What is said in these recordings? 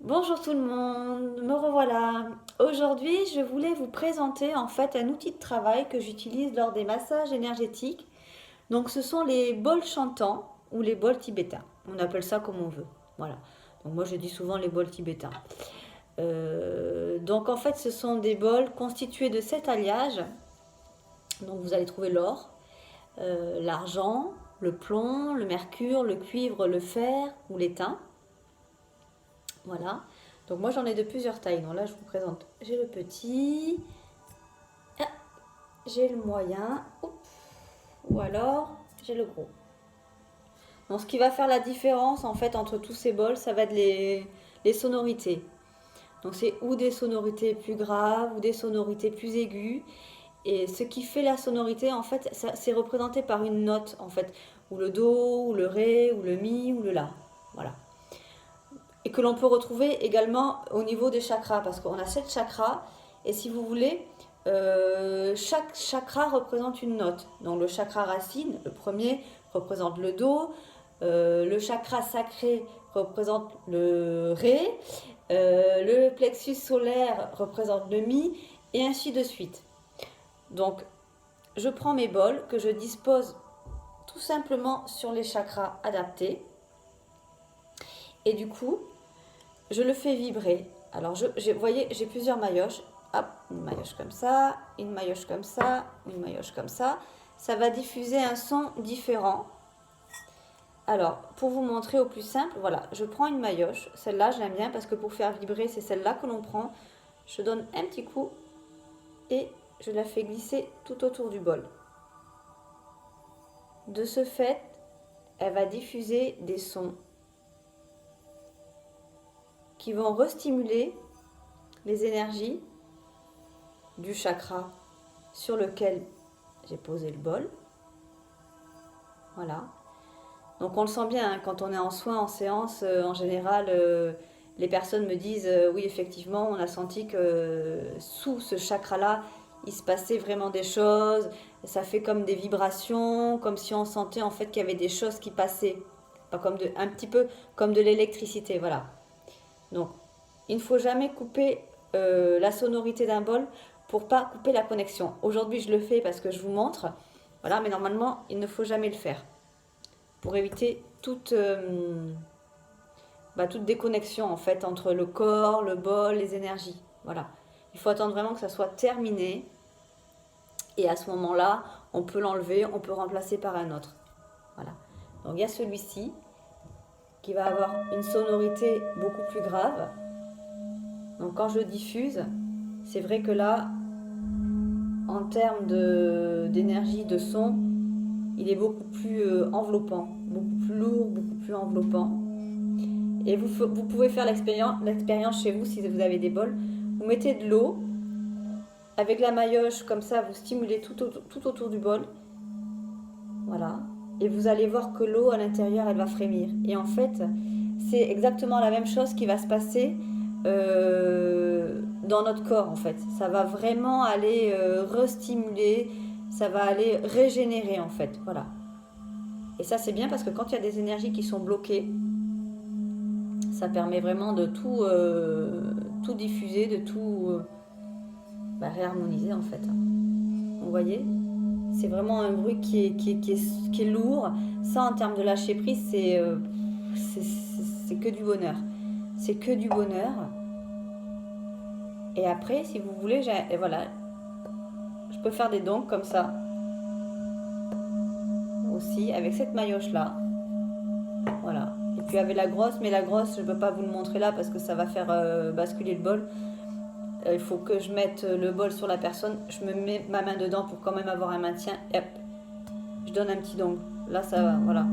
Bonjour tout le monde, me revoilà. Aujourd'hui, je voulais vous présenter en fait un outil de travail que j'utilise lors des massages énergétiques. Donc ce sont les bols chantants ou les bols tibétains. On appelle ça comme on veut. Voilà. Donc moi je dis souvent les bols tibétains. Donc en fait ce sont des bols constitués de 7 alliages. Donc vous allez trouver l'or, l'argent, le plomb, le mercure, le cuivre, le fer ou l'étain. Voilà. Donc moi j'en ai de plusieurs tailles. Donc là je vous présente. J'ai le petit, ah, j'ai le moyen, ou alors j'ai le gros. Donc ce qui va faire la différence en fait entre tous ces bols, ça va être les sonorités. Donc c'est ou des sonorités plus graves ou des sonorités plus aiguës. Et ce qui fait la sonorité en fait, c'est représenté par une note en fait, ou le do, ou le ré, ou le mi, ou le la. Voilà. Et que l'on peut retrouver également au niveau des chakras, parce qu'on a 7 chakras, et si vous voulez, chaque chakra représente une note. Donc le chakra racine, le premier, représente le do, le chakra sacré représente le ré, le plexus solaire représente le mi, et ainsi de suite. Donc je prends mes bols que je dispose tout simplement sur les chakras adaptés, et du coup, je le fais vibrer. Alors, vous voyez, j'ai plusieurs maillotches. Hop, une maillotche comme ça, une maillotche comme ça, une maillotche comme ça. Ça va diffuser un son différent. Alors, pour vous montrer au plus simple, voilà, je prends une maillotche. Celle-là, je l'aime bien parce que pour faire vibrer, c'est celle-là que l'on prend. Je donne un petit coup et je la fais glisser tout autour du bol. De ce fait, elle va diffuser des sons qui vont restimuler les énergies du chakra sur lequel j'ai posé le bol. Voilà. Donc on le sent bien, hein, quand on est en soins, en séance, en général, les personnes me disent oui, effectivement, on a senti que sous ce chakra-là, il se passait vraiment des choses. Ça fait comme des vibrations, comme si on sentait en fait qu'il y avait des choses qui passaient. Pas comme un petit peu comme de l'électricité, voilà. Donc, il ne faut jamais couper la sonorité d'un bol pour pas couper la connexion. Aujourd'hui, je le fais parce que je vous montre. Voilà, mais normalement, il ne faut jamais le faire pour éviter toute déconnexion en fait entre le corps, le bol, les énergies. Voilà. Il faut attendre vraiment que ça soit terminé et à ce moment-là, on peut l'enlever, on peut remplacer par un autre. Voilà. Donc il y a celui-ci qui va avoir une sonorité beaucoup plus grave. Donc quand je diffuse, c'est vrai que là, en termes d'énergie, de son, il est beaucoup plus enveloppant, beaucoup plus lourd, beaucoup plus enveloppant. Et vous pouvez faire l'expérience chez vous si vous avez des bols. Vous mettez de l'eau, avec la maillotche, comme ça, vous stimulez tout autour du bol. Voilà. Et vous allez voir que l'eau à l'intérieur, elle va frémir. Et en fait, c'est exactement la même chose qui va se passer dans notre corps, en fait. Ça va vraiment aller restimuler, ça va aller régénérer, en fait. Voilà. Et ça, c'est bien parce que quand il y a des énergies qui sont bloquées, ça permet vraiment de tout diffuser, de tout réharmoniser, en fait. Vous voyez, c'est vraiment un bruit qui est lourd. Ça, en termes de lâcher prise, c'est que du bonheur. C'est que du bonheur. Et après, si vous voulez, et voilà, je peux faire des dons comme ça. Aussi, avec cette maillotche-là. Voilà. Et puis avec la grosse, mais la grosse, je ne peux pas vous le montrer là parce que ça va faire basculer le bol. Il faut que je mette le bol sur la personne. Je me mets ma main dedans pour quand même avoir un maintien. Et hop, je donne un petit dong. Là, ça va, voilà.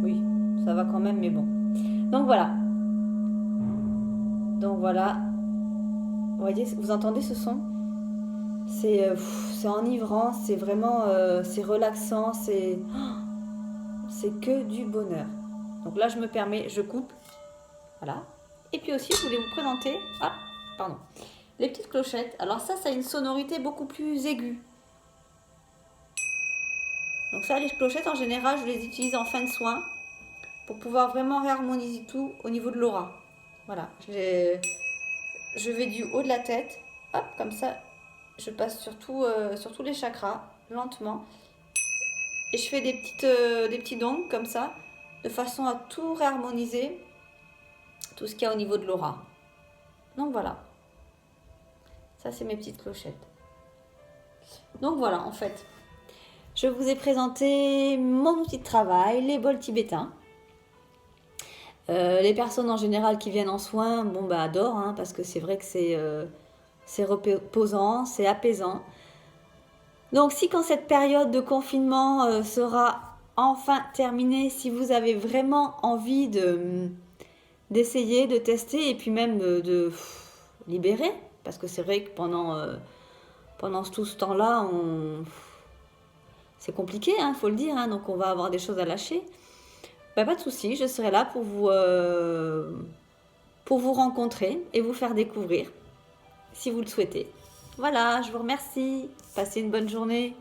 Oui, ça va quand même, mais bon. Donc voilà. Donc voilà. Vous voyez, vous entendez ce son? C'est enivrant, c'est vraiment c'est relaxant, c'est que du bonheur. Donc là, je me permets, je coupe. Voilà. Et puis aussi, je voulais vous présenter pardon, les petites clochettes. Alors ça a une sonorité beaucoup plus aiguë. Donc ça, les clochettes, en général, je les utilise en fin de soin pour pouvoir vraiment réharmoniser tout au niveau de l'aura. Voilà, je vais du haut de la tête, hop, comme ça, je passe sur tous les chakras, lentement. Et je fais des petits dongs comme ça, de façon à tout réharmoniser, tout ce qu'il y a au niveau de l'aura. Donc voilà, ça c'est mes petites clochettes. Donc voilà, en fait, je vous ai présenté mon outil de travail, les bols tibétains. Les personnes en général qui viennent en soins, bon bah adorent, hein, parce que c'est vrai que c'est reposant, c'est apaisant. Donc si quand cette période de confinement sera enfin terminée, si vous avez vraiment envie d'essayer, de tester et puis même de libérer, parce que c'est vrai que pendant tout ce temps-là, c'est compliqué, hein, faut le dire, hein, donc on va avoir des choses à lâcher. Bah, pas de souci, je serai là pour vous rencontrer et vous faire découvrir, si vous le souhaitez. Voilà, je vous remercie. Passez une bonne journée.